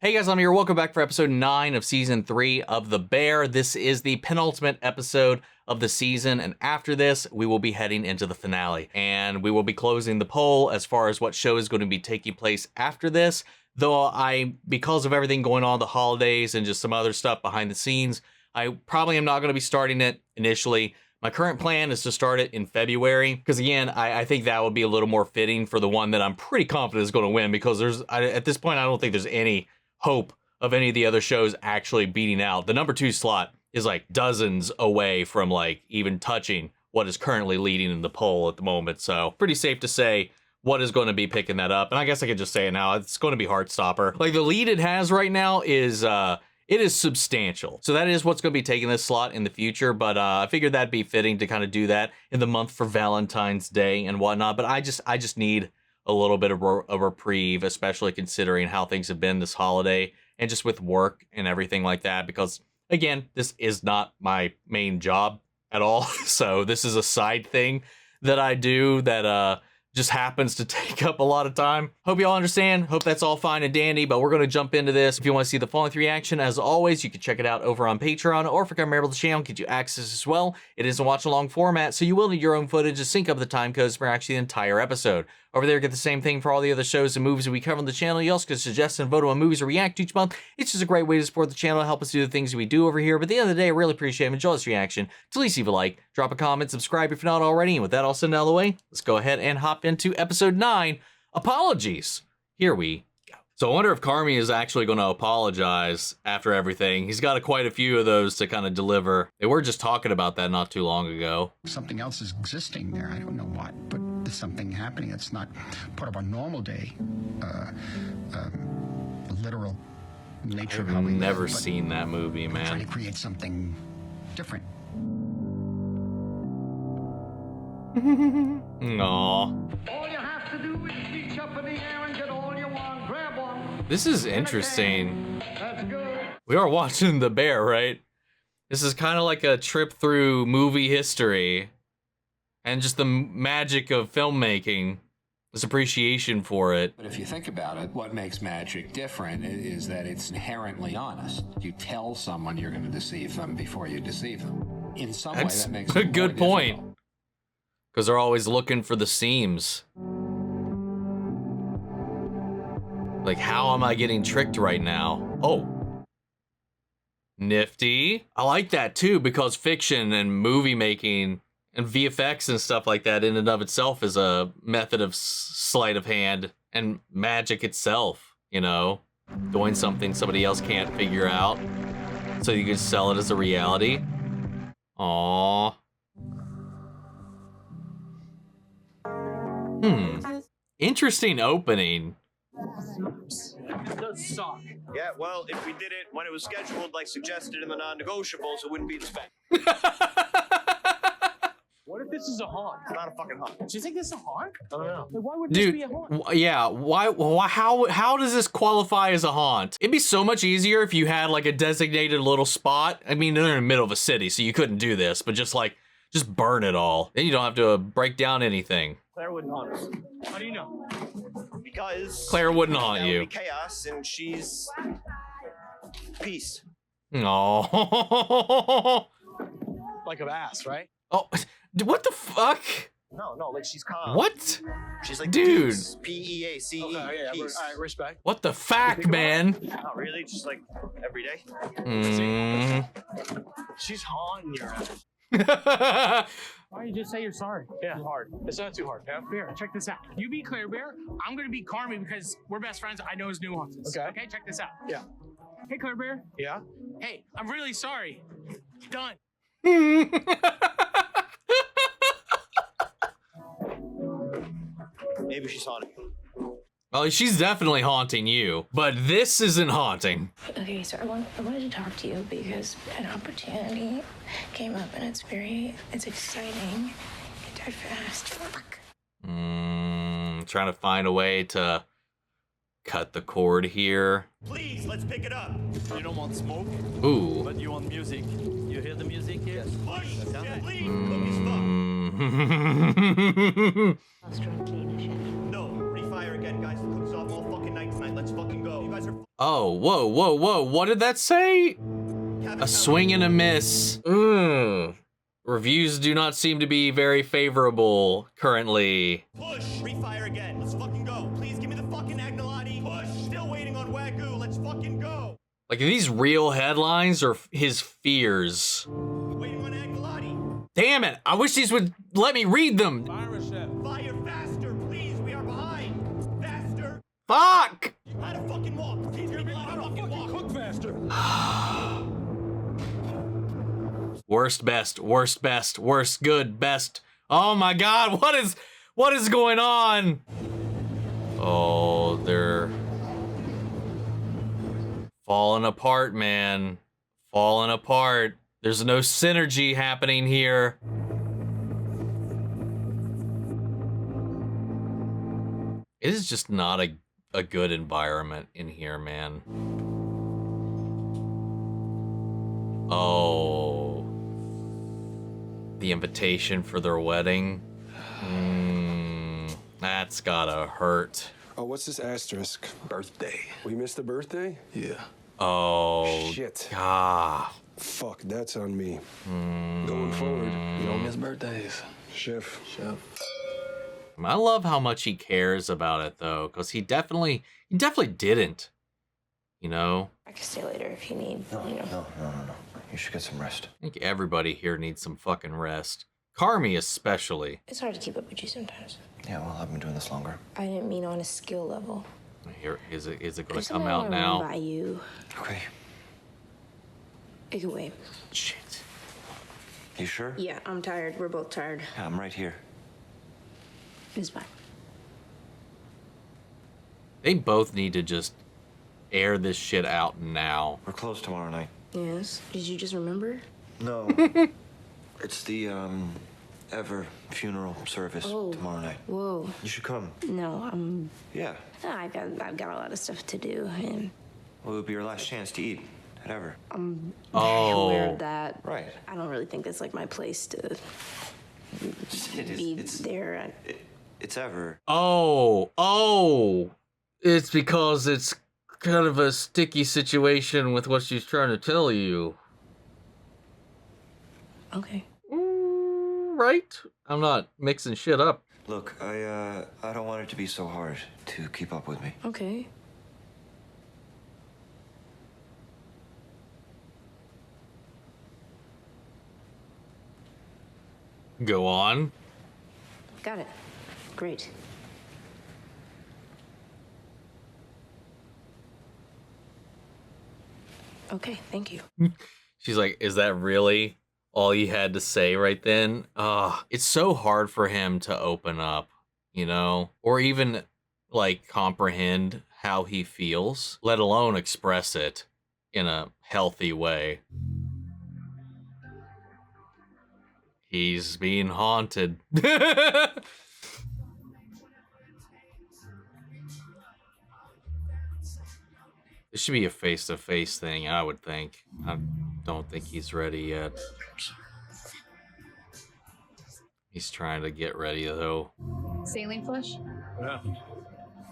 Hey guys, I'm here. Welcome back for episode 9 of season 3 of The Bear. This is the penultimate episode of the season, and after this, we will be heading into the finale. And we will be closing the poll as far as what show is going to be taking place after this. Though because of everything going on, the holidays and just some other stuff behind the scenes, I probably am not going to be starting it initially. My current plan is to start it in February, because again, I think that would be a little more fitting for the one that I'm pretty confident is going to win, because at this point, I don't think there's any hope of any of the other shows actually beating out. The number 2 slot is like dozens away from like even touching what is currently leading in the poll at the moment. So pretty safe to say what is going to be picking that up. And I guess I could just say it now, it's going to be Heartstopper. Like the lead it has right now is it is substantial. So that is what's going to be taking this slot in the future. But I figured that'd be fitting to kind of do that in the month for Valentine's Day and whatnot. But I just need a little bit of a reprieve, especially considering how things have been this holiday and just with work and everything like that. Because again, this is not my main job at all. So this is a side thing that I do that just happens to take up a lot of time. Hope you all understand. Hope that's all fine and dandy, but we're going to jump into this. If you want to see the full length reaction, as always, you can check it out over on Patreon, or if you're a member of the channel, get you access as well. It is a watch along format, so you will need your own footage to sync up the time codes for actually the entire episode. Over there, get the same thing for all the other shows and movies that we cover on the channel. You also can suggest and vote on movies or react each month. It's just a great way to support the channel, help us do the things we do over here. But at the end of the day, I really appreciate it. Enjoy this reaction. Please leave a like, drop a comment, subscribe if you're not already. And with that all said and out of the way, let's go ahead and hop into episode 9, Apologies. Here we go. So I wonder if Carmy is actually going to apologize after everything. He's got quite a few of those to kind of deliver. They were just talking about that not too long ago. Something else is existing there. I don't know what, but there's something happening. It's not part of our normal day, literal nature of how we I've never live, seen that movie, trying man. to create something different. Aww. All you have to do is reach up in the air and get all you want. Grab one. This is interesting. That's good. We are watching The Bear, right? This is kind of like a trip through movie history and just the magic of filmmaking, this appreciation for it. But if you think about it, what makes magic different is that it's inherently honest. You tell someone you're going to deceive them before you deceive them. In some way, That's that makes a it good more point. difficult. Because they're always looking for the seams. Like, how am I getting tricked right now? Oh. Nifty. I like that too, because fiction and movie making and VFX and stuff like that in and of itself is a method of sleight of hand and magic itself, you know? Doing something somebody else can't figure out so you can sell it as a reality. Aww. Interesting opening. Does suck. Yeah, well, if we did it when it was scheduled, like suggested in the non-negotiables, it wouldn't be as bad. What if this is a haunt? It's not a fucking haunt. Do you think this is a haunt? I don't know. Like, why would Dude, this be a haunt? yeah, why, how does this qualify as a haunt? It'd be so much easier if you had like a designated little spot. I mean, they're in the middle of a city, so you couldn't do this, but just burn it all. Then you don't have to break down anything. Claire wouldn't haunt us. How do you know? Because Claire wouldn't haunt that would you. be chaos, and she's peace. Oh. Like a ass, right? Oh, what the fuck? No, like she's calm. What? She's like Dude. peace. P-E-A-C-E. Okay, Peace. all right, respect. What the fact, man? Not really, just like every day. She's haunting your ass. Why don't you just say you're sorry? Yeah. Too hard. It's not too hard. Yeah. Here, check this out. You be Claire Bear. I'm gonna be Carmy because we're best friends. I know his nuances. Okay. Okay, check this out. Yeah. Hey, Claire Bear. Yeah. Hey, I'm really sorry. Done. Maybe she's haunting you. Oh, she's definitely haunting you, but this isn't haunting. Okay, so I wanted to talk to you because an opportunity came up and it's exciting. It died fast. Fuck. Trying to find a way to cut the cord here. Please, let's pick it up. You don't want smoke, Ooh. but you want music. You hear the music here? Push! Yeah, please, look as fuck. No, refire again, guys. The cook's off all fucking night tonight. Let's fucking go. You guys are Oh, whoa, whoa, whoa. What did that say? A swing and a miss. Reviews do not seem to be very favorable currently. Push! Refire again. Let's fucking go. Please give me the fucking Agnolotti. Push! Still waiting on Wagyu. Let's fucking go. Like, are these real headlines or his fears? Waiting on Agnolotti. Damn it! I wish these would let me read them. Fire faster, please. We are behind. Faster. Fuck! How to fucking walk. Teach me how to fucking walk. Cook faster. Worst, best, worst, best, worst, good, best. Oh my god, what is going on? Oh, they're falling apart, man. Falling apart. There's no synergy happening here. It is just not a good environment in here, man. Oh. The invitation for their wedding. That's gotta hurt. Oh, what's this asterisk? Birthday. We missed the birthday? Yeah. Oh. Shit. God. Fuck, that's on me. Going forward. You don't miss birthdays. Chef. I love how much he cares about it though, because he definitely didn't. You know? I can stay later if you need. No. You should get some rest. I think everybody here needs some fucking rest. Carmy especially. It's hard to keep up with you sometimes. Yeah, well, I've been doing this longer. I didn't mean on a skill level. Here, is it gonna There's come something I out wanna now? run by you. Okay. It could wait. Shit. You sure? Yeah, I'm tired. We're both tired. Yeah, I'm right here. It's fine. They both need to just air this shit out now. We're closed tomorrow night. Yes. Did you just remember? No. It's the, Ever funeral service tomorrow night. Whoa. You should come. No, Yeah. I've got a lot of stuff to do, and Well, it would be your last chance to eat at Ever. I'm Oh. aware of that. Right. I don't really think that's like my place to It is. be It's there. it's Ever. Oh. It's because it's kind of a sticky situation with what she's trying to tell you. Okay. Right? I'm not mixing shit up. Look, I don't want it to be so hard to keep up with me. Okay. Go on. Got it. Great. Okay, thank you. She's like, is that really all you had to say right then? It's so hard for him to open up, you know, or even like comprehend how he feels, let alone express it in a healthy way. He's being haunted. This should be a face-to-face thing, I would think. I don't think he's ready yet. He's trying to get ready, though. Saline flush? What happened?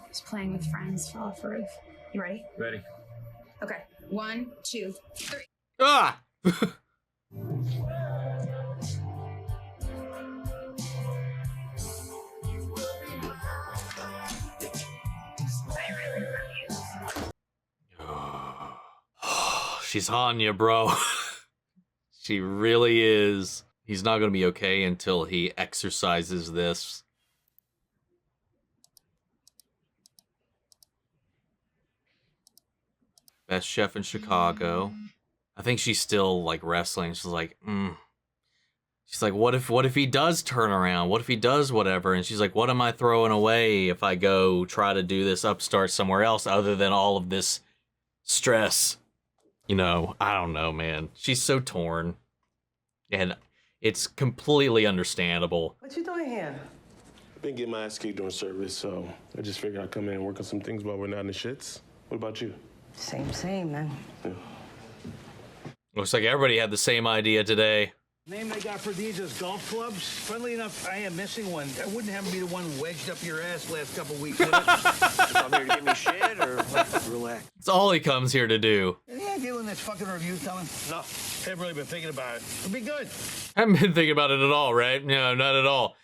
Just playing with friends, fell off the roof. You ready? Ready. Okay. 1, 2, 3. Ah! She's on you, bro. She really is. He's not gonna be okay until he exercises this. Best chef in Chicago. I think she's still like wrestling. She's like, She's like, what if he does turn around? What if he does whatever? And she's like, what am I throwing away if I go try to do this upstart somewhere else other than all of this stress? You know, I don't know, man. She's so torn. And it's completely understandable. What you doing here? I've been getting my ass kicked during service, so I just figured I'd come in and work on some things while we're not in the shits. What about you? Same, man. Yeah. Looks like everybody had the same idea today. Name they got for these is golf clubs. Funnily enough, I am missing one. I wouldn't have to be the one wedged up your ass last couple weeks. Would it? Come here to give me shit or what? Relax. It's all he comes here to do. Yeah, doing this fucking review, telling? No, haven't really been thinking about it. It'll be good. I haven't been thinking about it at all, right? No, not at all.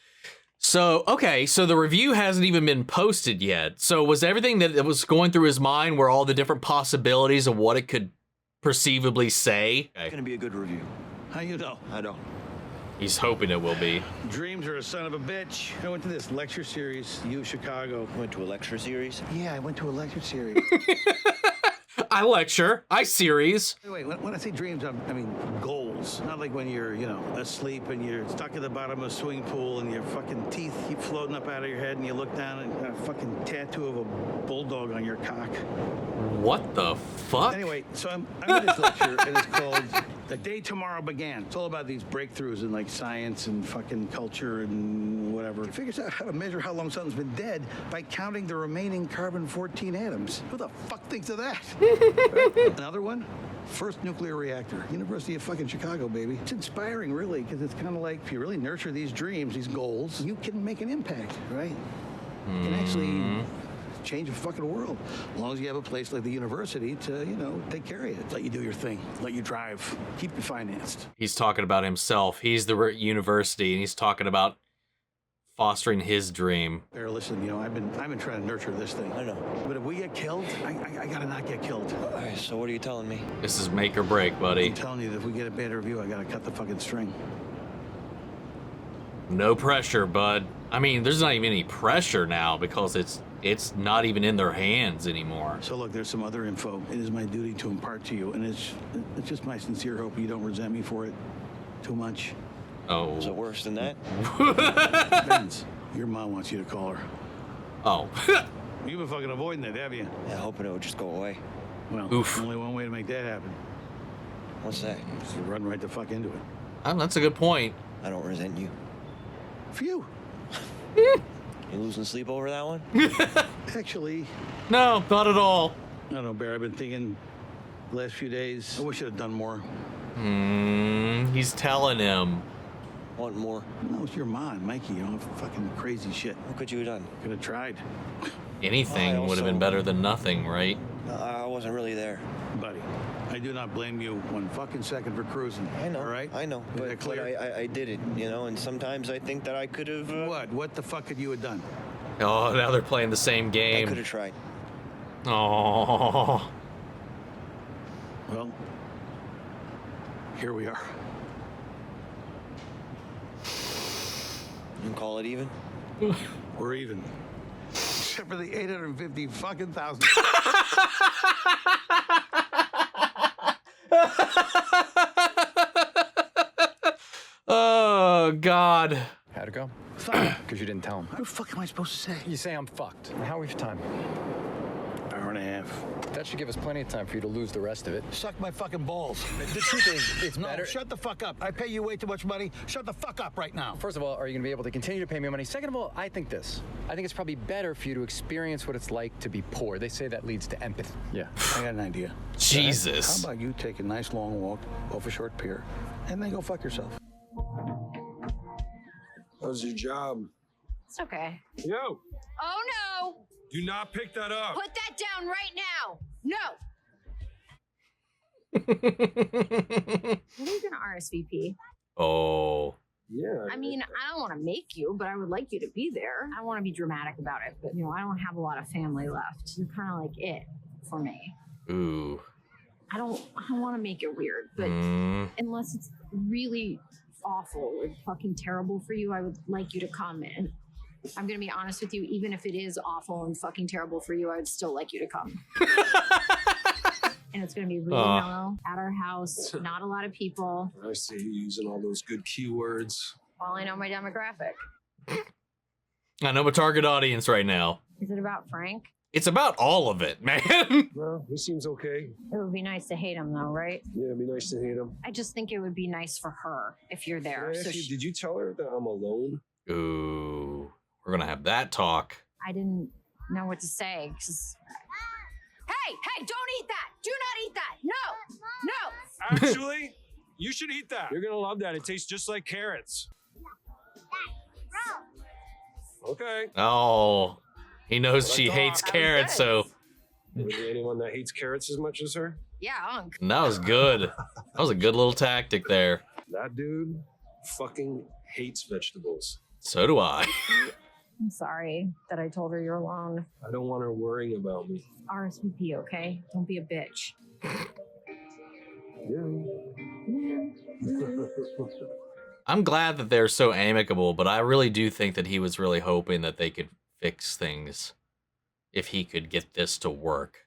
So, okay, so the review hasn't even been posted yet. So was everything that was going through his mind were all the different possibilities of what it could perceivably say? It's gonna be a good review. How you know? I know. He's hoping it will be. Dreams are a son of a bitch. I went to this lecture series, U Chicago. Went to a lecture series? Yeah, I went to a lecture series. I lecture. I series. Wait, when I say dreams, I mean goals. Not like when you're, asleep and you're stuck at the bottom of a swimming pool and your fucking teeth keep floating up out of your head and you look down and got a fucking tattoo of a bulldog on your cock. What the fuck? Anyway, so I'm in this lecture and it's called The Day Tomorrow Began. It's all about these breakthroughs in like science and fucking culture and whatever. It figures out how to measure how long something's been dead by counting the remaining carbon-14 atoms. Who the fuck thinks of that? Right? Another one? First nuclear reactor. University of fucking Chicago, baby. It's inspiring, really, because it's kind of like if you really nurture these dreams, these goals, you can make an impact, right? You can actually change the fucking world. As long as you have a place like the university to, take care of you. Let you do your thing. Let you drive. Keep you financed. He's talking about himself. He's the university, and he's talking about fostering his dream. Bear, listen, I've been trying to nurture this thing. I know. But if we get killed, I gotta not get killed. All right, so what are you telling me? This is make or break, buddy. I'm telling you that if we get a bad review, I gotta cut the fucking string. No pressure, bud. I mean, there's not even any pressure now because it's not even in their hands anymore. So look, there's some other info. It is my duty to impart to you, and it's just my sincere hope you don't resent me for it too much. Oh. Is it worse than that? Benz, your mom wants you to call her. Oh. You've been fucking avoiding it, have you? Yeah, hoping it would just go away. Well, Oof. only one way to make that happen. What's that? Is to run right the fuck into it. That's a good point. I don't resent you. Phew. You losing sleep over that one? Actually, No, not at all. I don't know, Bear. I've been thinking the last few days, I wish I'd have done more. He's telling him. Want more? No, it's your mom, Mikey. Fucking crazy shit. What could you have done? Could have tried. Anything would have been better than nothing, right? I wasn't really there. Buddy, I do not blame you one fucking second for cruising. I know. All right? I know. Is that clear? I did it, and sometimes I think that I could have... What the fuck could you have done? Oh, now they're playing the same game. I could have tried. Oh. Well, here we are. You can call it even? We're even. Except for the 850 fucking thousand. Oh, God. How'd it go? Because you didn't tell him. What the fuck am I supposed to say? You say I'm fucked. How was your time? Hour and a half. That should give us plenty of time for you to lose the rest of it. Suck my fucking balls. The truth is, it's No, better. shut the fuck up. I pay you way too much money. Shut the fuck up right now. First of all, are you going to be able to continue to pay me money? Second of all, I think it's probably better for you to experience what it's like to be poor. They say that leads to empathy. Yeah. I got an idea. Jesus. How about you take a nice long walk off a short pier and then go fuck yourself? How's your job? It's okay. Yo, Oh no! do not pick that up. Put that down right now! No! When are you gonna RSVP? Oh. Yeah. I mean, I don't want to make you, but I would like you to be there. I don't want to be dramatic about it, but I don't have a lot of family left. You're kind of like it for me. Ooh. I don't want to make it weird, but unless it's really awful or fucking terrible for you, I would like you to come. And I'm gonna be honest with you, even if it is awful and fucking terrible for you, I would still like you to come. And it's gonna be really mellow at our house, not a lot of people. I see you using all those good keywords. Well, I know my demographic. I know my target audience right now. Is it about Frank? It's about all of it, man. Well, he seems okay. It would be nice to hate him though, right? Yeah, it'd be nice to hate him. I just think it would be nice for her if you're there. Can I ask you, did you tell her that I'm alone? Ooh. We're gonna have that talk. I didn't know what to say. Hey, don't eat that! Do not eat that! No! Actually, You should eat that. You're gonna love that. It tastes just like carrots. Okay. Oh, he knows she hates carrots, so. Anyone that hates carrots as much as her? Yeah, Unc. That was good. That was a good little tactic there. That dude fucking hates vegetables. So do I. I'm sorry that I told her you're alone. I don't want her worrying about me. RSVP, okay? Don't be a bitch. I'm glad that they're so amicable, but I really do think that he was really hoping that they could fix things if he could get this to work.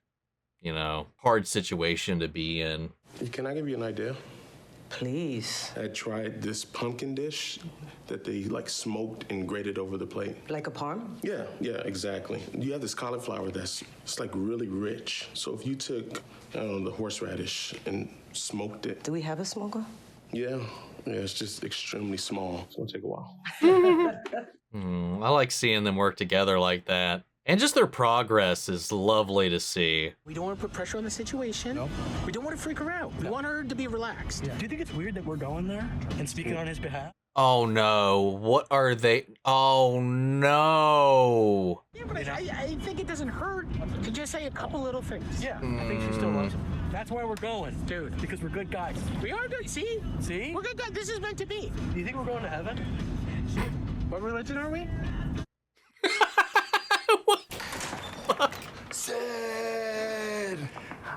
You know, hard situation to be in. Can I give you an idea? Please. I tried this pumpkin dish that they like smoked and grated over the plate. Like a parm? Yeah, exactly. You have this cauliflower it's like really rich. So if you took, I don't know, the horseradish and smoked it. Do we have a smoker? Yeah, it's just extremely small. It's gonna take a while. I like seeing them work together like that. And just their progress is lovely to see. We don't want to put pressure on the situation. No. We don't want to freak her out. We want her to be relaxed. Yeah. Do you think it's weird that we're going there and speaking on his behalf? Oh no, what are they? Oh no. Yeah, but I think it doesn't hurt to just say a couple little things. Yeah, I think she still loves him. That's why we're going, dude, because we're good guys. We are good. See? We're good guys. This is meant to be. Do you think we're going to heaven? What religion are we? Sid!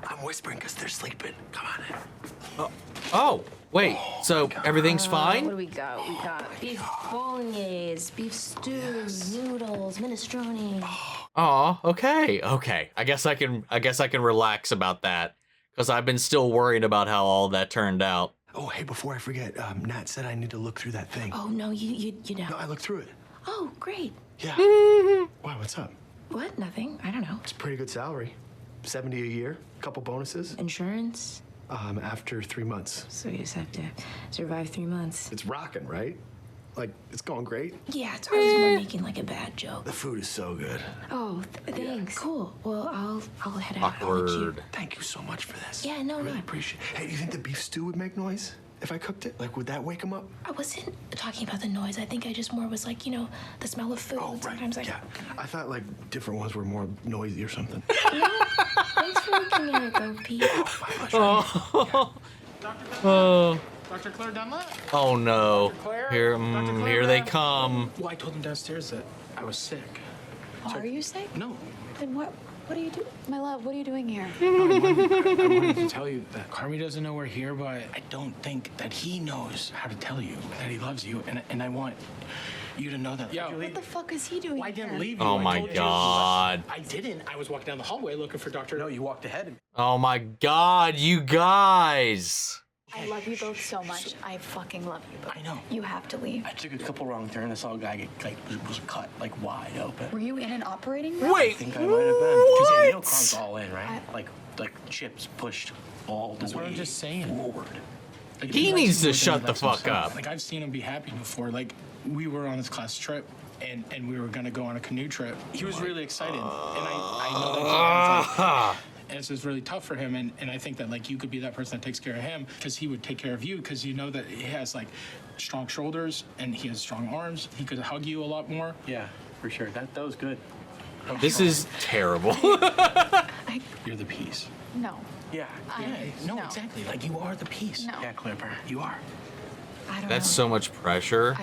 I'm whispering because they're sleeping. Come on in. Oh, wait, so everything's fine? What do we got? We got beef bolognese, beef stew, noodles, minestrone. Oh, okay. I guess I can relax about that because I've been still worried about how all that turned out. Oh, hey, before I forget, Nat said I need to look through that thing. Oh no, you don't. No, I looked through it. Oh, great. Yeah. Why, what's up? What? Nothing. I don't know. It's a pretty good salary. 70 a year, couple bonuses. Insurance? After 3 months. So you just have to survive 3 months. It's rocking, right? Like, it's going great. Yeah, it's always more making like a bad joke. The food is so good. Oh, thanks. Yeah. Cool. Well, I'll head out. I'll let you. Thank you so much for this. Yeah, no, really appreciate it. Hey, do you think the beef stew would make noise if I cooked it? Like, would that wake him up? I wasn't talking about the noise. I think I just more was like, you know, the smell of food. Oh, right. Sometimes Yeah. I thought like different ones were more noisy or something. Thanks for looking at it, though, Pete. Oh. Dr. Claire Dunlap? Oh no. Claire? Here they come. Well, I told them downstairs that I was sick. Are you sick? No. Then what are you doing? My love, what are you doing here? I wanted to tell you that Carmy doesn't know we're here, but I don't think that he knows how to tell you that he loves you, and I want you to know that. Yo, What the fuck is he doing I didn't here? leave you. Oh I my told you. God. I didn't. I was walking down the hallway looking for Dr. No, you walked ahead of me. Oh my God, you guys. I love you both so much. I fucking love you both. I know. You have to leave. I took a couple wrong turns. I saw a guy get was cut like wide open. Were you in an operating room? Wait, I think I might have been. Because you know Carm's all in, right? Like chips pushed all the way. That's what I'm just saying. Forward. Like, He needs to shut the likes fuck himself. up. Like I've seen him be happy before. Like we were on this class trip. And we were gonna go on a canoe trip. He was really excited, and I know that and so it's really tough for him. And I think that like you could be that person that takes care of him because he would take care of you because you know that he has like strong shoulders and he has strong arms. He could hug you a lot more. Yeah, for sure. That was good. This is terrible. You're the piece. No. Yeah. No, exactly. Like you are the piece. No. Yeah, Clipper. You are. I don't That's know. so much pressure.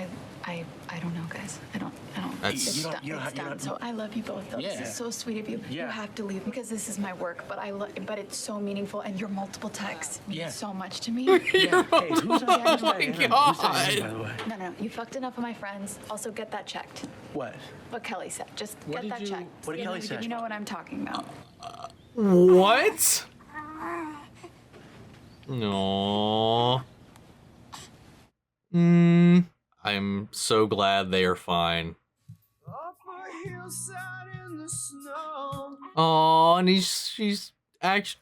I don't know, guys. I don't. That's- It's You don't- done. you don't It's have- you done. don't- So I love you both, though. Yeah. This is so sweet of you. Yeah. You have to leave because this is my work, but it's so meaningful, and your multiple texts mean Yeah. so much to me. Yeah. Hey, who's on Yeah, who's on no. Aaron? Who's on Aaron, by the way? No, you fucked enough of my friends. Also, get that checked. What? What Kelly said. Just What get did that you- checked. what did Kelly say? You know what I'm talking about. What? No. I'm so glad they are fine. Oh, and she's actually.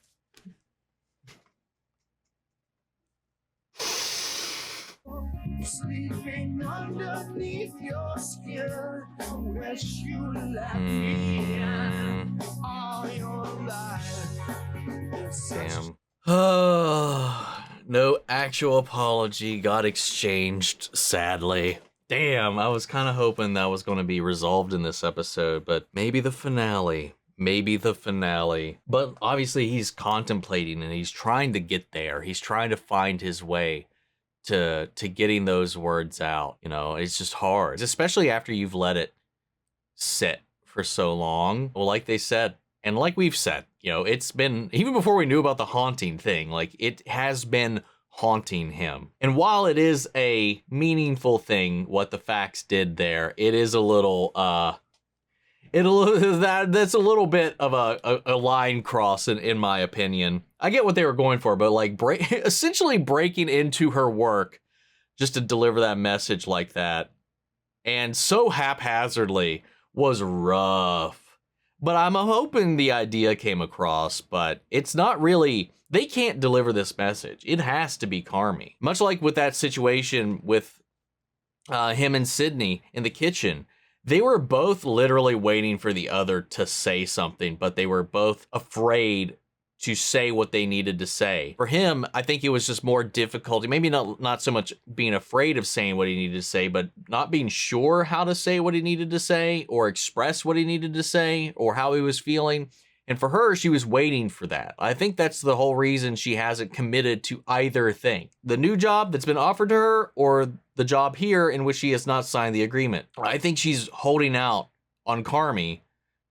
Sleeping underneath your skin, wish you left me in all your life. Damn. No actual apology got exchanged, sadly. Damn, I was kind of hoping that was going to be resolved in this episode, but maybe the finale. Maybe the finale. But obviously he's contemplating and he's trying to get there. He's trying to find his way to getting those words out. You know, it's just hard, especially after you've let it sit for so long. Well, like they said, and like we've said, you know, it's been, even before we knew about the haunting thing, like it has been haunting him. And while it is a meaningful thing what the facts did there, it is a little that's a little bit of a line cross in my opinion. I get what they were going for, but like essentially breaking into her work just to deliver that message like that, and so haphazardly, was rough. But I'm hoping the idea came across, but it's not really. They can't deliver this message. It has to be Carmy. Much like with that situation with him and Sydney in the kitchen. They were both literally waiting for the other to say something, but they were both afraid to say what they needed to say. For him, I think it was just more difficulty. Maybe not so much being afraid of saying what he needed to say, but not being sure how to say what he needed to say or express what he needed to say or how he was feeling. And for her, she was waiting for that. I think that's the whole reason she hasn't committed to either thing. The new job that's been offered to her or the job here in which she has not signed the agreement. I think she's holding out on Carmy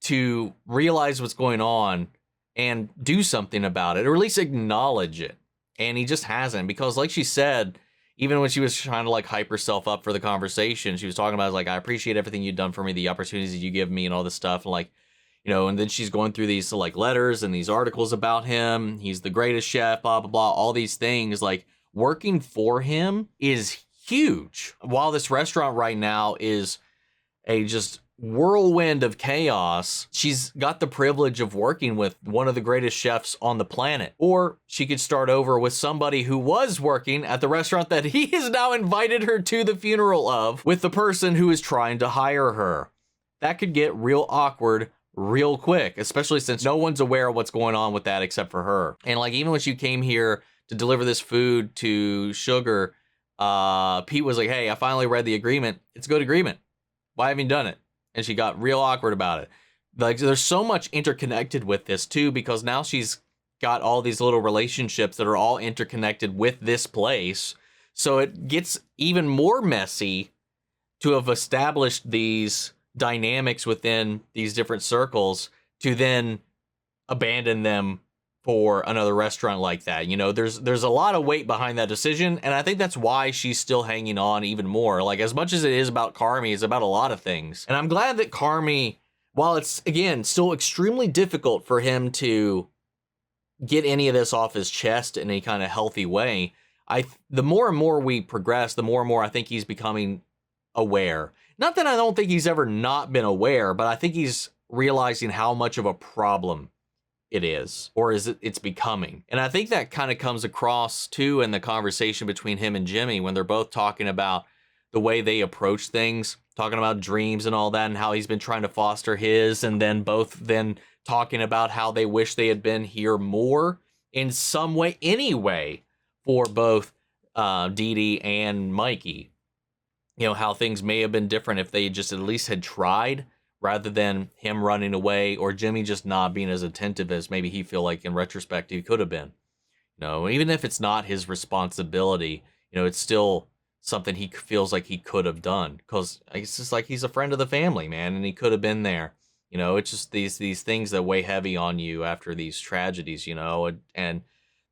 to realize what's going on and do something about it, or at least acknowledge it. And he just hasn't, because like she said, even when she was trying to like hype herself up for the conversation, she was talking about like, I appreciate everything you've done for me, the opportunities you give me and all this stuff. And like, you know, and then she's going through these like letters and these articles about him. He's the greatest chef, blah, blah, blah, all these things. Like working for him is huge. While this restaurant right now is a just whirlwind of chaos, she's got the privilege of working with one of the greatest chefs on the planet. Or she could start over with somebody who was working at the restaurant that he has now invited her to the funeral of, with the person who is trying to hire her. That could get real awkward real quick, especially since no one's aware of what's going on with that except for her. And like, even when she came here to deliver this food to Sugar, Pete was like, hey, I finally read the agreement. It's a good agreement. Why haven't you done it? And she got real awkward about it. Like, there's so much interconnected with this too, because now she's got all these little relationships that are all interconnected with this place. So it gets even more messy to have established these dynamics within these different circles to then abandon them for another restaurant like that. You know, there's a lot of weight behind that decision, and I think that's why she's still hanging on even more. Like, as much as it is about Carmy, it's about a lot of things. And I'm glad that Carmy, while it's, again, still extremely difficult for him to get any of this off his chest in a kind of healthy way, the more and more we progress, the more and more I think he's becoming aware. Not that I don't think he's ever not been aware, but I think he's realizing how much of a problem it is, or it's becoming. And I think that kind of comes across too in the conversation between him and Jimmy when they're both talking about the way they approach things, talking about dreams and all that, and how he's been trying to foster his, and then both then talking about how they wish they had been here more in some way, anyway, for both Dee Dee and Mikey. You know, how things may have been different if they just at least had tried, rather than him running away or Jimmy just not being as attentive as maybe he feel like in retrospect he could have been. You know, even if it's not his responsibility, you know, it's still something he feels like he could have done, because it's just like he's a friend of the family, man, and he could have been there. You know, it's just these things that weigh heavy on you after these tragedies, you know, and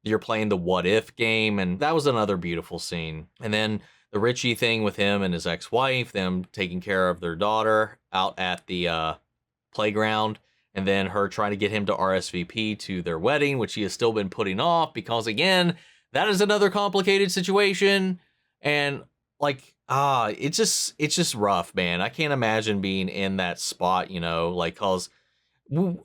you're playing the what if game, and that was another beautiful scene. And then the Richie thing with him and his ex-wife, them taking care of their daughter out at the playground, and then her trying to get him to RSVP to their wedding, which he has still been putting off because, again, that is another complicated situation. And like, it's just rough, man. I can't imagine being in that spot, you know, like, cause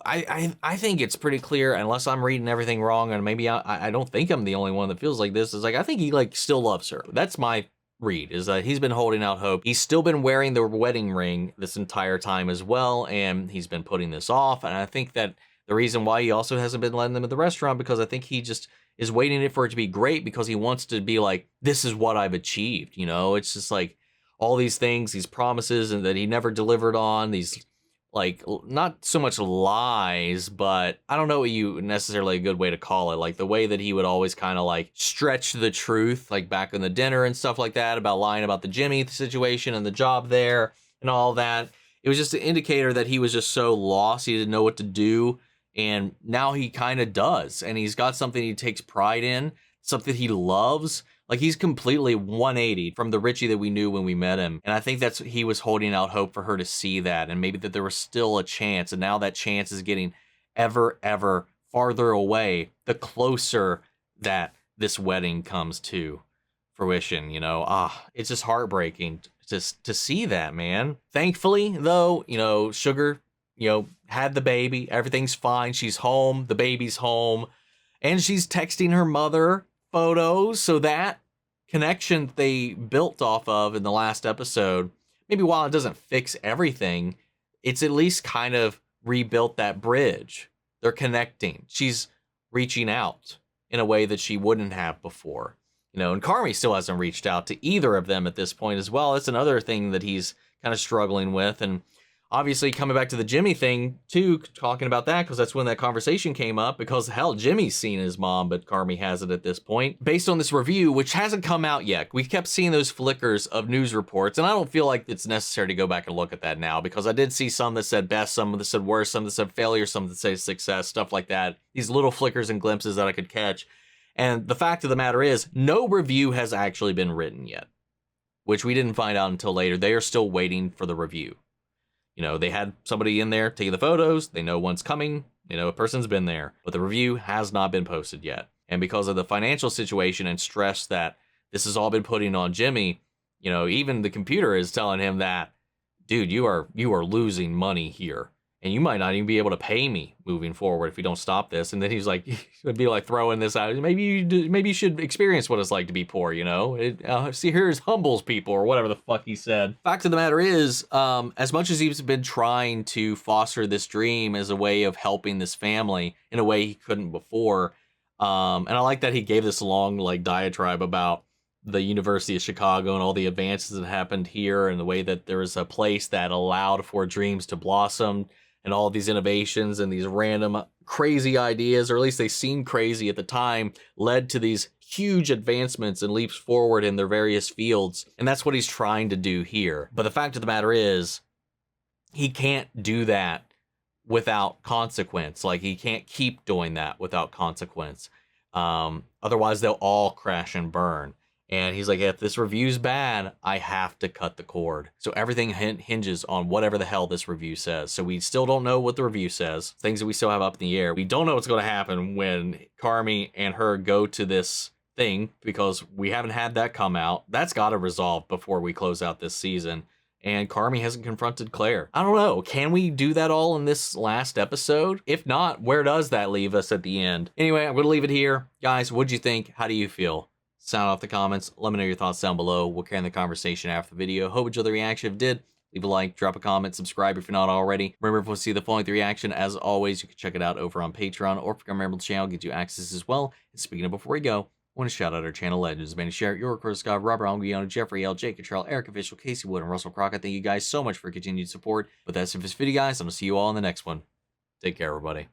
I think it's pretty clear, unless I'm reading everything wrong, and maybe I don't think I'm the only one that feels like this, is like, I think he like still loves her. That's my read, is that he's been holding out hope. He's still been wearing the wedding ring this entire time as well, and he's been putting this off. And I think that the reason why he also hasn't been letting them at the restaurant, because I think he just is waiting for it to be great because he wants to be like, this is what I've achieved. You know, it's just like all these things, these promises, and that he never delivered on, these like not so much lies, but I don't know what you necessarily a good way to call it. Like the way that he would always kind of like stretch the truth, like back in the dinner and stuff like that, about lying about the Jimmy situation and the job there and all that. It was just an indicator that he was just so lost. He didn't know what to do. And now he kind of does. And he's got something he takes pride in, something he loves. Like he's completely 180 from the Richie that we knew when we met him. And I think that's, he was holding out hope for her to see that. And maybe that there was still a chance. And now that chance is getting ever farther away, the closer that this wedding comes to fruition, you know. It's just heartbreaking just to see that, man. Thankfully, though, you know, Sugar, you know, had the baby. Everything's fine. She's home. The baby's home. And she's texting her mother photos. So that connection they built off of in the last episode, maybe while it doesn't fix everything, it's at least kind of rebuilt that bridge. They're connecting. She's reaching out in a way that she wouldn't have before. You know, and Carmy still hasn't reached out to either of them at this point as well. That's another thing that he's kind of struggling with. And obviously coming back to the Jimmy thing too, talking about that, because that's when that conversation came up, because hell, Jimmy's seen his mom, but Carmy hasn't at this point. Based on this review, which hasn't come out yet, we kept seeing those flickers of news reports, and I don't feel like it's necessary to go back and look at that now, because I did see some that said best, some that said worst, some that said failure, some that said success, stuff like that. These little flickers and glimpses that I could catch. And the fact of the matter is, no review has actually been written yet, which we didn't find out until later. They are still waiting for the review. You know, they had somebody in there taking the photos. They know one's coming. You know, a person's been there. But the review has not been posted yet. And because of the financial situation and stress that this has all been putting on Jimmy, you know, even the computer is telling him that, dude, you are losing money here. And you might not even be able to pay me moving forward if you don't stop this. And then he's like, he would be like throwing this out. Maybe you should experience what it's like to be poor, you know? See, here's humbles people, or whatever the fuck he said. Fact of the matter is, as much as he's been trying to foster this dream as a way of helping this family in a way he couldn't before, and I like that he gave this long like diatribe about the University of Chicago and all the advances that happened here, and the way that there was a place that allowed for dreams to blossom, and all these innovations and these random crazy ideas, or at least they seemed crazy at the time, led to these huge advancements and leaps forward in their various fields. And that's what he's trying to do here. But the fact of the matter is, he can't do that without consequence. Like, he can't keep doing that without consequence. Otherwise, they'll all crash and burn. And he's like, if this review's bad, I have to cut the cord. So everything hinges on whatever the hell this review says. So we still don't know what the review says. Things that we still have up in the air. We don't know what's going to happen when Carmy and her go to this thing, because we haven't had that come out. That's got to resolve before we close out this season. And Carmy hasn't confronted Claire. I don't know. Can we do that all in this last episode? If not, where does that leave us at the end? Anyway, I'm going to leave it here. Guys, what'd you think? How do you feel? Sound off the comments. Let me know your thoughts down below. We'll carry on the conversation after the video. Hope you enjoyed the reaction. If you did, leave a like, drop a comment, subscribe if you're not already. Remember, if you want to see the full length reaction, as always, you can check it out over on Patreon, or if you're a member of the channel, get you access as well. And speaking of, before we go, I want to shout out our channel legends. Manny Share, Your Chris Scott, Robert Anguiano, Jeffrey L, Jake Cottrell, Eric Official, Casey Wood, and Russell Crockett. Thank you guys so much for continued support. But that's it for this video, guys. I'm going to see you all in the next one. Take care, everybody.